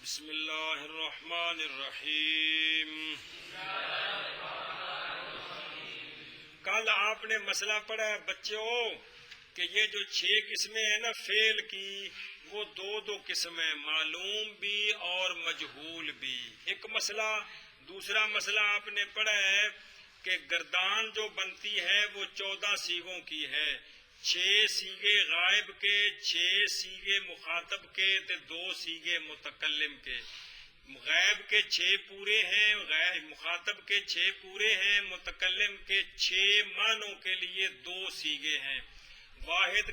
بسم اللہ الرحمن الرحیم۔ کل آپ نے مسئلہ پڑھا ہے بچوں کہ یہ جو 6 قسمیں ہیں نا فعل کی، وہ دو قسمیں، معلوم بھی اور مجہول بھی، ایک مسئلہ۔ دوسرا مسئلہ آپ نے پڑھا ہے کہ گردان جو بنتی ہے وہ 14 صیغوں کی ہے، 6 صیغے غائب کے، 6 صیغے مخاطب کے، 2 صیغے متکلم کے۔ غائب کے 6 پورے ہیں، مخاطب کے 6 پورے ہیں، متکلم کے 6 معنوں کے لیے 2 صیغے ہیں۔ واحد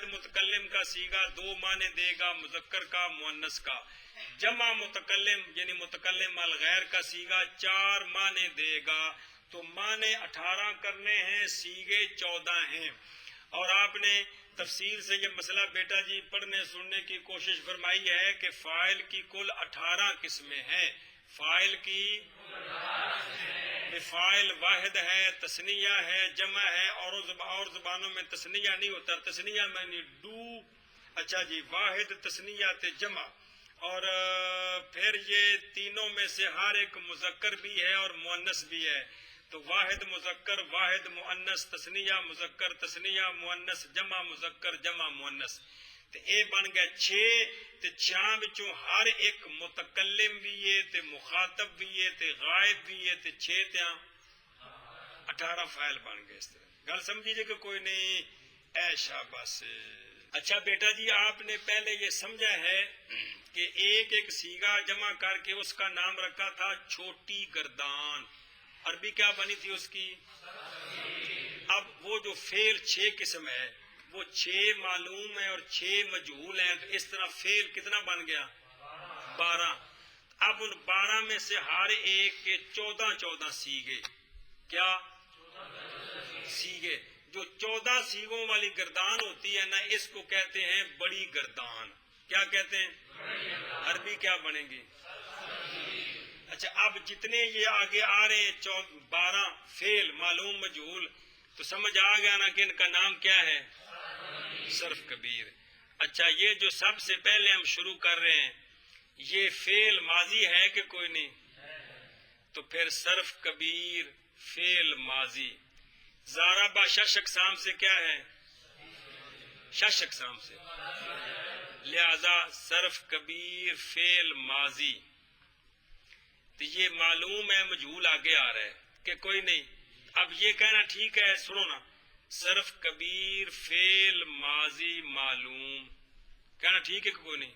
متکلم کا صیغہ 2 معنی دے گا، مذکر کا مؤنث کا۔ جمع متکلم یعنی متکلم الغیر کا صیغہ 4 معنی دے گا۔ تو معنی 18 کرنے ہیں، صیغے 14 ہیں۔ اور آپ نے تفصیل سے یہ مسئلہ بیٹا جی پڑھنے سننے کی کوشش فرمائی ہے کہ فاعل کی کل 18 قسمیں ہیں۔ فاعل کی فاعل واحد ہے، تثنیہ ہے، جمع ہے، اور زبانوں میں تثنیہ نہیں ہوتا، تثنیہ میں نہیں ڈو۔ اچھا جی، واحد، تثنیہ تے جمع، اور پھر یہ تینوں میں سے ہر ایک مذکر بھی ہے اور مؤنث بھی ہے۔ تو واحد مذکر، واحد مؤنث، تثنیہ مذکر، تثنیہ مؤنث، جمع مذکر، جمع مؤنث۔ تے اے بن گیا 6، تے 6 وچوں ہر ایک متکلم بھی ہے، تے مخاطب بھی ہے، تے غائب بھی ہے، تے 6 تے 18 فاعل بن گئے۔ اس طرح گل سمجھی جے کہ کوئی نہیں؟ اے شاباش۔ اچھا بیٹا جی، آپ نے پہلے یہ سمجھا ہے کہ ایک ایک صیغہ جمع کر کے اس کا نام رکھا تھا چھوٹی گردان۔ عربی کیا بنی تھی اس کی؟ اب وہ جو فعل 6 قسم ہے، وہ 6 معلوم ہے اور 6 مجہول ہیں، تو اس طرح فعل کتنا بن گیا؟ 12۔ اب ان 12 میں سے ہر ایک کے 14 صیغے، کیا صیغے؟ جو 14 صیغوں والی گردان ہوتی ہے نا، اس کو کہتے ہیں بڑی گردان۔ کیا کہتے ہیں؟ عربی کیا بنے گی؟ اچھا، اب جتنے یہ آگے آ رہے ہیں 12 فعل معلوم مجہول، تو سمجھ آ گیا نا کہ ان کا نام کیا ہے؟ صرف کبیر۔ اچھا، یہ جو سب سے پہلے ہم شروع کر رہے ہیں، یہ فعل ماضی ہے کہ کوئی نہیں؟ تو پھر صرف کبیر فعل ماضی۔ ضاربہ 6 اقسام سے کیا ہے؟ 6 اقسام سے، لہذا صرف کبیر فعل ماضی۔ تو یہ معلوم ہے مجہول آگے آ رہا ہے کہ کوئی نہیں؟ اب یہ کہنا ٹھیک ہے، سنو نا، صرف کبیر فعل ماضی معلوم، کہنا ٹھیک ہے کہ کوئی نہیں؟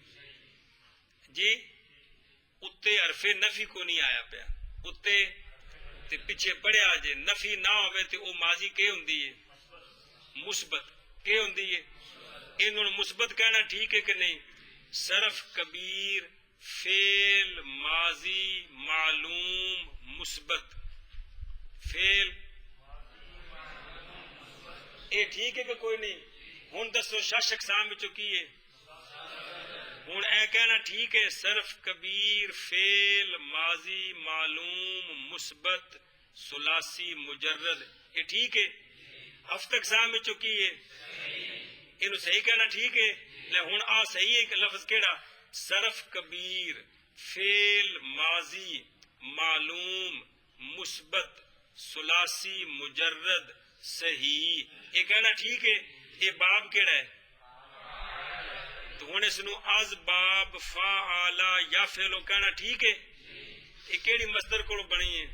جی اتے حرف نفی کو نہیں آیا پیا، اتے تے پیچھے پڑھیا جے نفی نہ ہوئے تے او ماضی کے ہوندی ہے؟ مثبت کے ہوندی ہے؟ انہوں مثبت کہنا ٹھیک ہے کہ نہیں؟ صرف کبیر فعل ماضی معلوم مثبت، فعل اے ٹھیک ہے کہ کوئی نہیں؟ ہن دسو 6 اقسام وچوں کی ہے؟ ہن اے کہنا ٹھیک ہے صرف کبیر فعل ماضی معلوم مثبت ثلاثی مجرد، یہ ٹھیک ہے؟ 7 اقسام وچوں کی ہے؟ انہوں صحیح کہنا ٹھیک ہے؟ لے ہن آ صحیح ہے کہ لفظ کیڑا؟ صرف کبیر فعل ماضی معلوم مثبت ثلاثی مجرد صحیح، یہ کہنا ٹھیک ہے؟ یہ باب کیڑا ہے؟ تو ہن اس نو از باب فعل یا فعل کہنا ٹھیک ہے؟ یہ کیڑی مصدر کو بنی ہے؟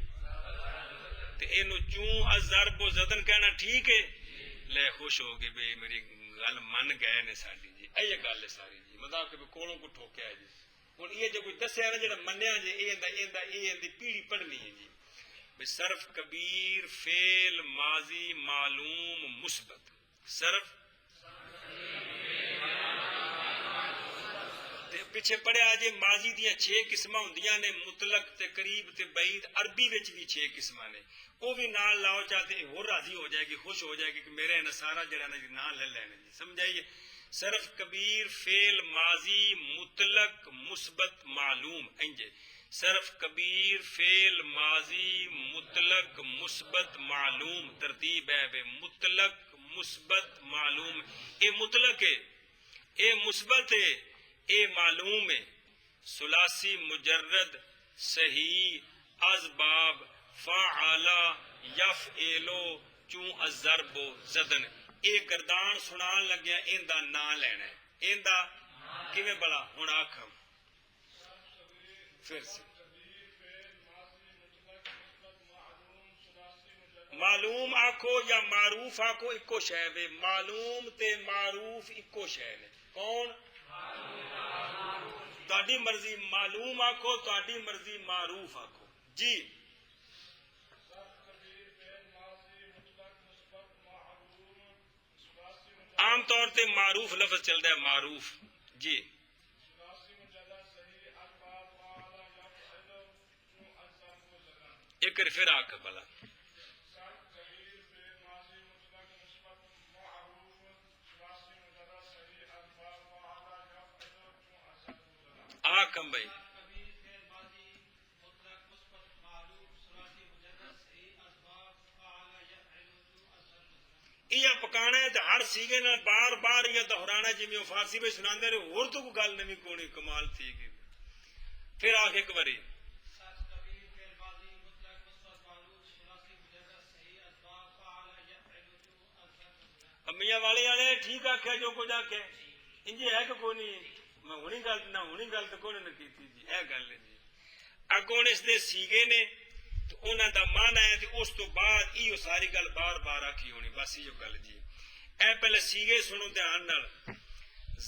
تے اینو چوں از ضرب و زدن کہنا ٹھیک ہے؟ لے خوش ہو گئے بے، میری گل من گئے نے ساڈی جی، اے گل ہے ساری جی، مطلب کہ کولوں کو ٹھوکیا ہے جی۔ ہن یہ جو کوئی دسیا نا جڑا منیا جی، یہ پیڑھی پڑھنی ہے جی، بے صرف کبیر فعل ماضی معلوم مثبت، صرف پیچھے پڑھیا جی ماضی دیاں 6 قسماں ہوندیاں نے، مطلق تے قریب تے بعید۔ عربی وچ بھی 6 قسماں نے، وہ بھی نال لاؤ چاہتے ہو راضی ہو جائے گی، خوش ہو جائے گی کہ میرے نصارہ جڑا نا جی نام لے لینے جی، سمجھائیے؟ صرف کبیر فعل ماضی مطلق مثبت معلوم، انجے صرف کبیر فعل ماضی مطلق مثبت معلوم، ترتیب ہے بے، مطلق مثبت معلوم۔ اے مطلق ہے، اے مثبت ہے، اے معلوم ہے۔ ثلاثی مجرد صحیح ازباب فعلا یفعلو چوں الضرب زدن. ایک گردان سنان لگیا ان دا نام لینا ہے. ان دا کیویں بلا ہن آکھ پھر سے معلوم آکھو یا معروف آکھو اکو شے وے. معلوم تے معروف اکو شے نے. کون؟ تہاڈی مرضی معلوم آکھو, تہاڈی مرضی معروف آکھو. جی عام طور تے معروف لفظ چلتا ہے. معروف جی ایک پھر آکھ بلا آکم بھائی. یہ پکانا ہے ہر سیگے نال بار بار یہ دہرانا جی میں فارسی میں سنا دے رہے اور تو کوئی گل نہیں کونی کمال تھی گی. پھر آ کے ایک باری میاں والے والے ٹھیک آخیا جو کچھ آخیا انجی ہے کہ کوئی نہیں. میں ہونی گل نہ ہونی گل تو کوئی نہ کی جی. اے گل ہے جی. اگوں اس دے سیگے نے تو انہاں دا مانا ہے تے اس تو بعد یہ ساری گل بار بار آکھی ہونی. بس یہ گل جی. اے پہلے سیگے سنو دھیان نال.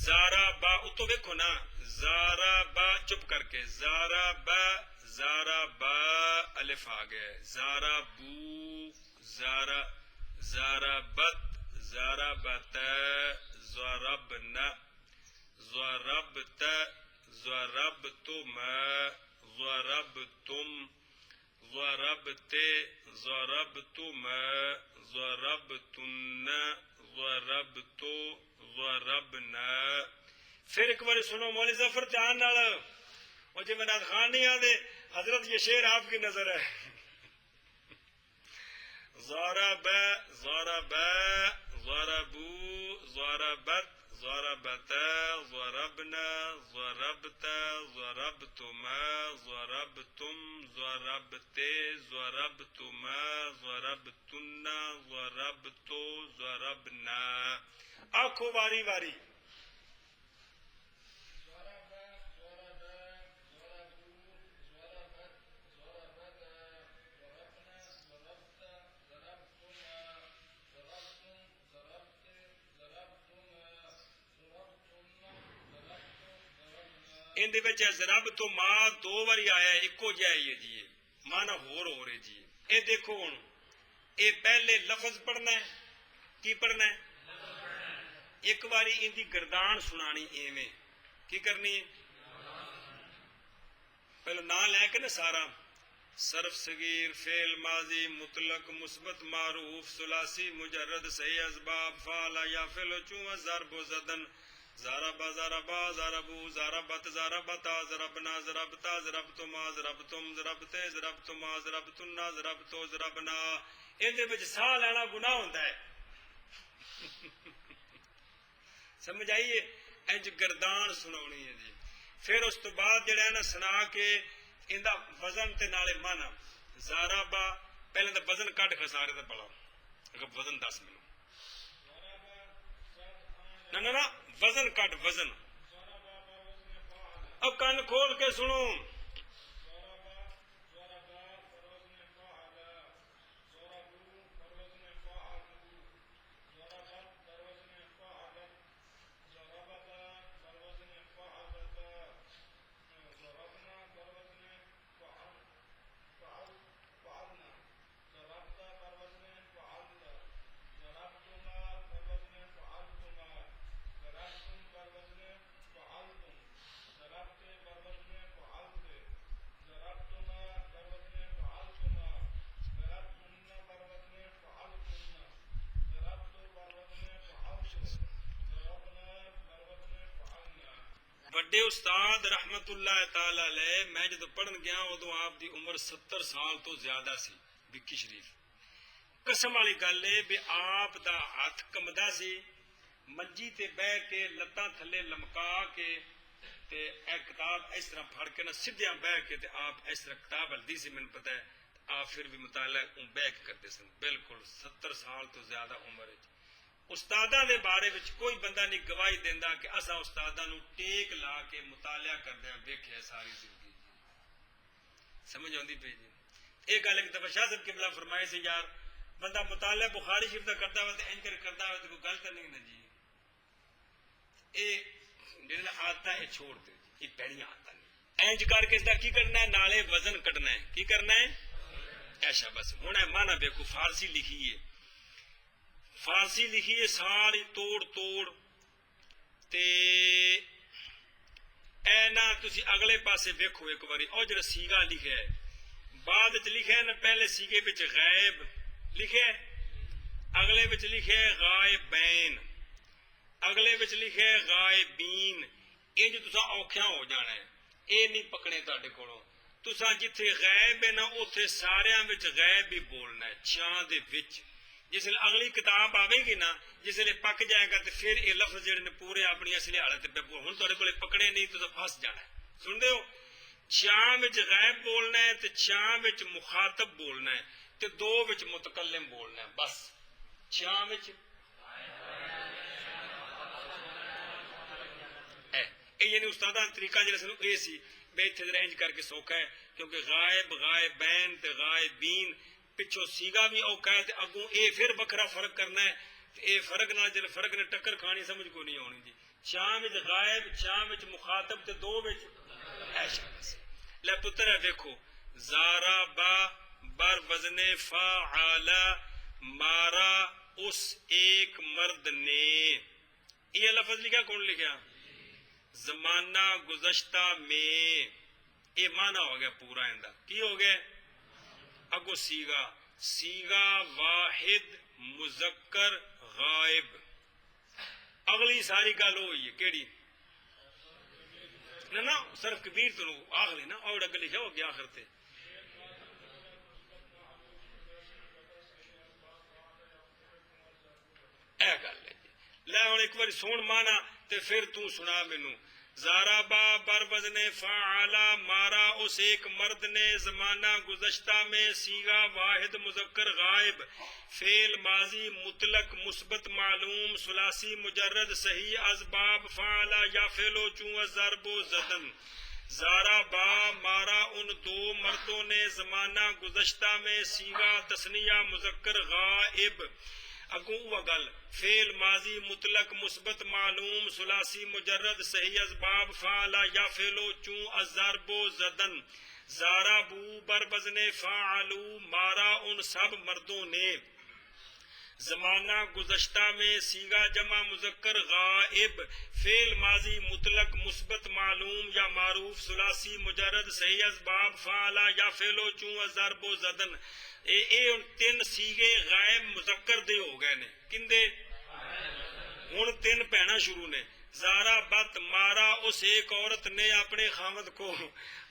زارا با اتو ویکھو نا. زارا با چپ کر کے زارا با الف آ گیا. زارا بو زارا زارا بت زارا بت ضربنا ضربت ضربتم ضربتم ضربت ضربتم ضربتن ضربتو ضربنا. پھر ایک بار سنو مولوی ظفر دھیان نال. اور جی مناد خان نہیں آدھے حضرت یہ شعر آپ کی نظر ہے. ضرب ضرب ضربو ضربت ضربت ضربنا ضربت ضربتما ضربتم ضربت ضربتما ضربتن ضربتو ضربنا. آنکھوں واری واری. ان دے وچ ضرب تو ماں دو باری آیا ہے. ایکو جہا ہی ہے جی. مانا ہور ہو رہے جی. اے دیکھو ہن اے پہلے لفظ پڑھنا ہے. کی پڑھنا ہے؟ ایک باری ان دی گردان سنانی ایویں. کی کرنی ہے؟ پہلے نام لے کے نا سارا. صرف صغیر فعل ماضی مطلق مثبت معروف ثلاثی مجرد صحیح اسباب فعل یافعل چوں ضرب و زدن ضربا ضربا ضربو ضربت ضربتا ضربنا ضربتا ضربتما ضربتم ضربتے ضربتما ضربتنا ضربتو ضربنا. ان دے وچ ساہ لینا گناہ ہوندا ہے. سمجھ آئیے؟ انج گردان سناونی ہے جی. پھر اس تو بعد جڑا ہے نا سنا کے ان دا وزن تے نالے مانا. ضربا پہلے دا وزن کٹ خسارے تے پڑھو. اگر وزن 10 منٹ نہ وزن کٹ وزن. اب کان کھول کے سنو. بڑے استاد رحمت اللہ تعالی علیہ میں جدو پڑھن گیا ادو آپ دی عمر 70 سال تو زیادہ سی. بکی شریف قسم والی گل ہے بھی آپ دا ہاتھ کمدا سی. منجی تے بہ کے لتاں تھلے لمکا کے تے ایک کتاب اس طرح پڑھ کے نا سدھیاں بہ کے تے آپ اس طرح کتاب ہلدی سی میں پتہ ہے آپ پھر بھی مطالعہ بہ کے کرتے سن بالکل 70 سال تو زیادہ عمر ہے استاداں دے بارے وچ کوئی بندہ نہیں گواہی دیندا کہ اساں استاداں نو ٹیک لا کے مطالعہ کردے ویکھیا ساری زندگی سمجھ آندی پئی جی ایک گل ایک دفعہ شاہ صاحب قبلہ فرمائے سے یار بندہ مطالعہ بخاری شریف دا کرتا ہوا تے انکر کرتا ہوا تے کوئی گل تے نہیں نا جی اے جڑا عادت ہے چھوڑ دے یہ پیڑیاں عادتاں نہیں اینج کر کے اس دا کی کرنا ہے نالے وزن کٹنا ہے کی کرنا ہے ایسا بس ہن اے مانا دیکھو فارسی لکھی ہے ساری توڑ تے اے نا تسی اگلے پاسے دیکھو ایک باری او جڑا سیگا لکھا ہے بعد وچ لکھا ہے نا پہلے سیگے وچ غائب لکھا ہے اگلے وچ لکھا ہے غائبین اگلے وچ لکھا ہے غائبین انج تساں اوکھیاں ہو جانا ہے اے نہیں پکڑے تہاڈے کولوں تساں جتھے غائب ہے نا اوتھے ساریاں وچ غائب ہی بولنا ہے چھاں دے وچ جس لئے اگلی کتاب آوے گی نا جس لئے پک جائے گا تو پھر یہ لفظ جڑے نے پورے اپنی اصلی حالت پہ ہن تہاڈے کولے پکڑے نہیں تو پھس جانا ہے سن دے ہو چھاں وچ غائب بولنا ہے تے چھاں وچ مخاطب بولنا ہے تے دو وچ متکلم بولنا ہے بس چھاں وچ یعنی استاداں طریقہ جڑا سنو اے سی بے اتھے رینج کر کے سوکھا ہے کیونکہ غائب غائبین تے غائبین پچھو سیگا بھی اوکھا ہے تے اگوں اے پھر بکھرا فرق کرنا ہے اے فرق نہ جل فرق نے ٹکر کھانی سمجھ کو نہیں آنی جی چھاں وچ غائب چھاں وچ مخاطب تے دو وچ ایشا بس لے پتر ہے دیکھو زارا با بر وزن فعال مارا اس ایک مرد نے یہ لفظ لکھا کون لکھا زمانہ گزشتہ میں یہ معنی ہو گیا پورا اندہ کی ہو گیا اگو سیگا واحد مذکر غائب اگلی ساری گل ہوئی ہے کیڑی نا صرف کبیر تو آخری نا اور اگلی لکھا ہو گیا آخر تے اے گل ہے لے ہن ایک بار سون مانا تے پھر تو سنا مینوں زارابا بر وزن فعالا مارا اس ایک مرد نے زمانہ گزشتہ میں سیگا واحد مذکر غائب فعل ماضی مطلق مثبت معلوم ثلاثی مجرد صحیح اسباب فعالا یا فعلو چوں ضرب و زدن زارابا مارا ان دو مردوں نے زمانہ گزشتہ میں سیگا تثنیہ مذکر غائب اگوں وہ گل فعل ماضی مطلق مثبت معلوم ثلاثی مجرد صحیح اسباب فعلا یا فعلو چوں الضرب و زدن زارابو بر وزن فعلو مارا ان سب مردوں نے زمانہ گزشتہ میں سیگا جمع مذکر غائب فعل ماضی مطلق مثبت معلوم یا معروف ثلاثی مجرد صحیح اسباب فعلا یا فعلو چوں الضرب و زدن اے تین سیگے غائب مذکر دے ہو گئے نے کندے ہن تین پہنا شروع نے زارا بت مارا اس ایک عورت نے اپنے خامد کو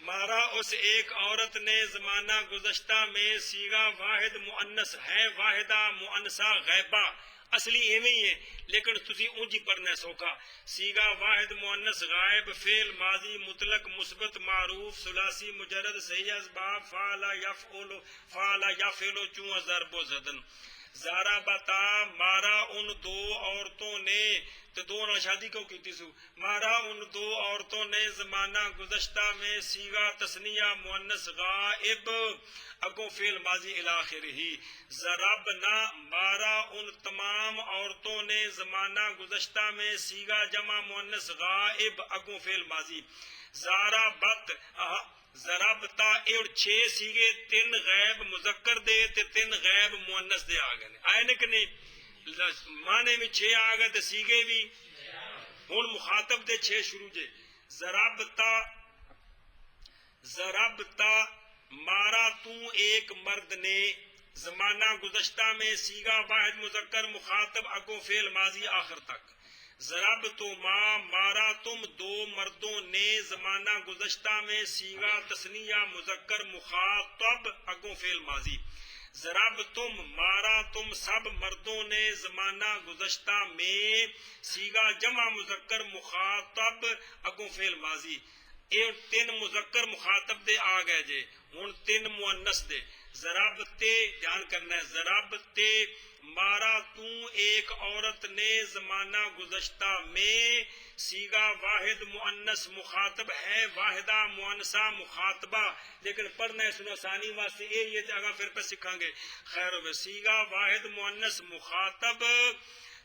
مارا اس ایک عورت نے زمانہ گزشتہ میں سیگا واحد مؤنث ہے واحدہ مؤنثہ غیبہ اصلی ایویں ہی ہے لیکن تسی اونجی پڑھنا ہے سوکھا سیگا واحد مؤنث غائب فعل ماضی مطلق مثبت معروف ثلاثی مجرد صحیح اسباب فعلا یفعلو چوں ضرب و زدن زارا بتا مارا ان دو عورتوں نے تو دو نہ شادی کو کیتی سو مارا ان دو عورتوں نے زمانہ گزشتہ میں سیگا تثنیہ مؤنث غائب اگوں فعل ماضی الاخر ہی ضربنا مارا ان تمام عورتوں نے زمانہ گزشتہ میں سیگا جمع مؤنث غائب اگوں فعل ماضی زارا بت ضربتا اور 6 سیگے 3 غیب مذکر دے تے 3 غیب مؤنث دے آ گئے آئے نے کہ نہیں معنی میں 6 آ گئے تے سیگے بھی ہن مخاطب دے 6 شروع جے ضربتا مارا تو ایک مرد نے زمانہ گزشتہ میں سیگا واحد مذکر مخاطب اگوں فعل ماضی آخر تک ضرب تو مارا تم دو مردوں نے زمانہ گزشتہ میں سیگا تثنیہ مذکر مخاطب اگوں فعل ماضی ضرب تم مارا تم سب مردوں نے زمانہ گزشتہ میں سیگا جمع مذکر مخاطب اگوں فعل ماضی یہ تین مذکر مخاطب دے آ گئے جے ہن تین مؤنث دے ضرب تے دھیان کرنا ہے ضرب تے مارا تو ایک عورت نے زمانہ گزشتہ میں سیگا واحد مؤنث مخاطب ہے واحدہ مؤنثہ مخاطبہ لیکن پڑھنا ہے سنو ثانی واسطے یہ آگا پھر پہ سکھاں گے خیر ہوئے سیگا واحد مؤنث مخاطب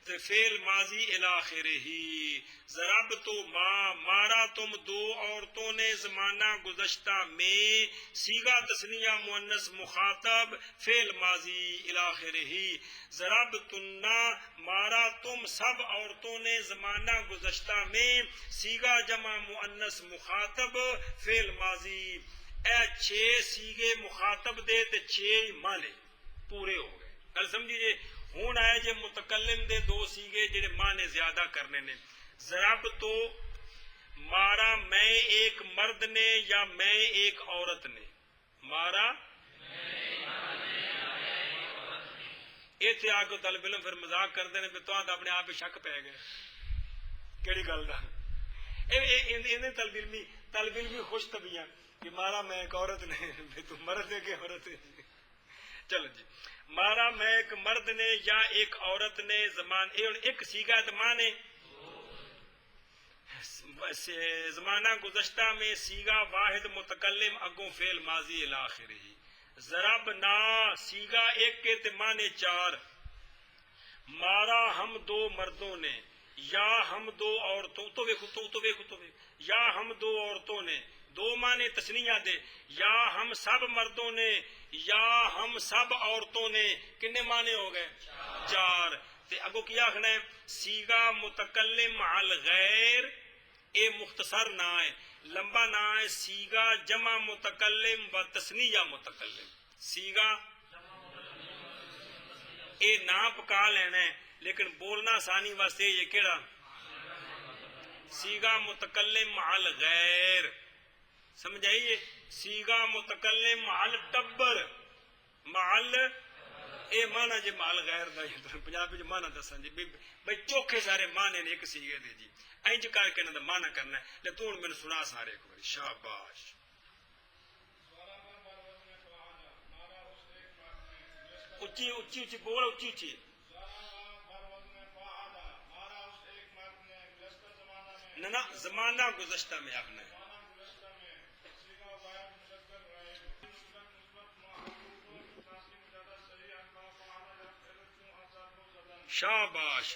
فعل ماضی الاخر ہی ضرب تو مارا تم دو عورتوں نے زمانہ گزشتہ میں سیگا تثنیہ مؤنث مخاطب فعل ماضی الاخر ہی ضرب تنا مارا تم سب عورتوں نے زمانہ گزشتہ میں سیگا جمع مؤنث مخاطب فعل ماضی اے 6 سیگے مخاطب دے تے 6 معنی پورے ہو گئے گل سمجھیے ہون آئے جے متکلم دے 2 سیگے جڑے معنی زیادہ کرنے نے ضرب تو مارا میں ایک مرد نے یا میں ایک عورت نے مارا ایتھے آ کے طالب علم پھر مذاق کرتے ہیں تو اپنے آپ ہی شک پہ گئے کیڑی گل دا طالب علمی خوش طبیعہ کہ مارا میں ایک عورت نے تو مرد ہے کہ عورت ہے چلو جی مارا میں ایک مرد نے یا ایک عورت نے ایک سیگا مانے زمانہ گزشتہ میں سیگا واحد متکلم اگوں فعل ماضی الاخر ہی ضرب نا سیگا ایک کے مانے 4 مارا ہم 2 مردوں نے یا ہم 2 عورتوں تو یا ہم 2 عورتوں نے 2 معنی تسنیہ دے یا ہم سب مردوں نے یا ہم سب عورتوں نے کنے معنی ہو گئے 4 تے اگو کیا آخنا ہے سیگا متکلم علی غیر اے مختصر نہ ہے لمبا نہ ہے سیگا جمع متکلم و تسنیہ متکلم سیگا اے نا پکا لینا ہے لیکن بولنا آسانی واسطے یہ کیڑا سیگا متکلم علی غیر سمجھائیے سیگا متکلم مال ٹبر مال اے مانا جی مال غیر دا پنجابی جو مانا دساں جی بھئی چوکھے سارے مانے نے ایک سیگے دے جی اینج کر کے انہاں دا مانا کرنا ہے لے تو میں سنا سارے ایک بار شاباش اچھی اچھی اچھی بول اچھی اچھی نہ زمانہ گزشتہ میں آپ نے شاباش